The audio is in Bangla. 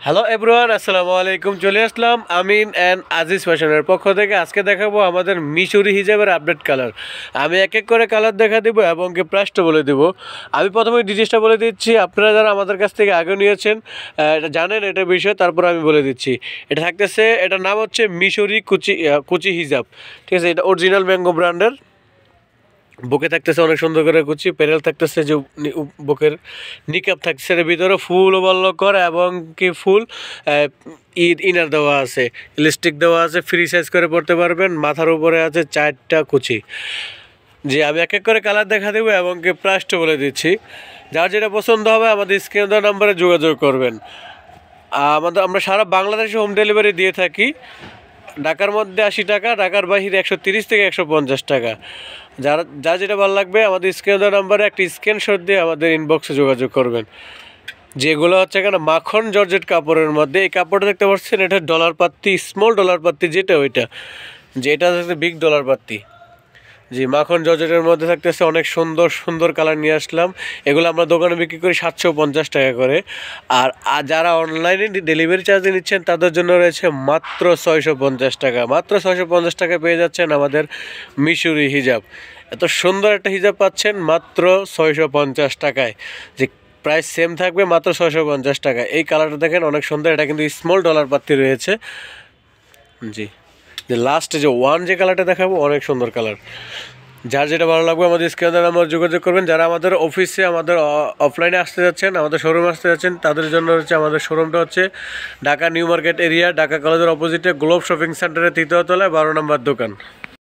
হ্যালো এভরিওয়ান, আসসালামু আলাইকুম। চলে আসলাম আমিন অ্যান্ড আজিজ ফ্যাশনের পক্ষ থেকে। আজকে দেখাবো আমাদের মিশরি হিজাবের আপডেট কালার। আমি এক এক করে কালার দেখা দেবো এবং কি প্রাইসটা বলে দেবো। আমি প্রথমে ডিটেইলসটা বলে দিচ্ছি। আপনারা যারা আমাদের কাছ থেকে আগে নিয়েছেন এটা জানেন এটা বিষয়, তারপর আমি বলে দিচ্ছি। এটা থাকতেছে, এটার নাম হচ্ছে মিশরি কুচি হিজাব, ঠিক আছে। এটা অরিজিনাল ম্যাঙ্গো ব্র্যান্ডের। বুকে থাকতেছে অনেক সুন্দর করে কুচি, প্যানেল থাকতেছে যে বুকের নিকাপ থাকতেছে, এর ভিতরে ফুল ওভারলক করা এবং কি ফুল ইনার দেওয়া আছে, ইলাস্টিক দেওয়া আছে, ফ্রি সাইজ করে পড়তে পারবেন। মাথার উপরে আছে 4টা কুচি। জি, আমি এক এক করে কালার দেখা দেবো এবং কি প্রাইসটা বলে দিচ্ছি। যার যেটা পছন্দ হবে আমাদের স্ক্রিনে দেওয়া নাম্বারে যোগাযোগ করবেন। আমরা সারা বাংলাদেশে হোম ডেলিভারি দিয়ে থাকি। ঢাকার মধ্যে 80 টাকা, ঢাকার বাহিরে 130 থেকে 150 টাকা। যার যেটা ভালো লাগবে আমাদের স্ক্রিনে দেওয়া নাম্বারে একটা স্ক্রিনশট দিয়ে আমাদের ইনবক্সে যোগাযোগ করবেন। যেগুলো হচ্ছে এখানে মাখন জর্জেট কাপড়ের মধ্যে, এই কাপড়টা দেখতে পাচ্ছেন, এটা ডলার পাত্তি, স্মল ডলার পাত্তি যেটা ওইটা, যেটা হচ্ছে বিগ ডলার পাত্তি। জি, মাখন জর্জেটের মধ্যে থাকতেছে অনেক সুন্দর সুন্দর কালার নিয়ে আসলাম। এগুলো আমরা দোকানে বিক্রি করি 750 টাকা করে। আর যারা অনলাইনে ডেলিভারি চার্জে নিচ্ছেন তাদের জন্য রয়েছে মাত্র 650 টাকা। মাত্র 650 টাকায় পেয়ে যাচ্ছেন আমাদের মিশরি হিজাব। এত সুন্দর একটা হিজাব পাচ্ছেন মাত্র 650 টাকায়। যে প্রাইস সেম থাকবে, মাত্র 650 টাকা। এই কালারটা দেখেন অনেক সুন্দর, এটা কিন্তু স্মল ডলার পাত্তি রয়েছে। জি, যে লাস্টে যে কালারটা দেখাবো অনেক সুন্দর কালার। যার যেটা ভালো লাগবে আমাদের স্ক্রিনে নাম্বার যোগাযোগ করবেন। যারা আমাদের অফিসে, আমাদের অফলাইনে আসতে যাচ্ছেন, আমাদের শোরুমে আসতে যাচ্ছেন, তাদের জন্য হচ্ছে আমাদের শোরুমটা হচ্ছে Dhaka new market area, Dhaka কলেজের অপোজিটে গ্লোব শপিং সেন্টারের 3য় তলায় 12 নম্বর দোকান।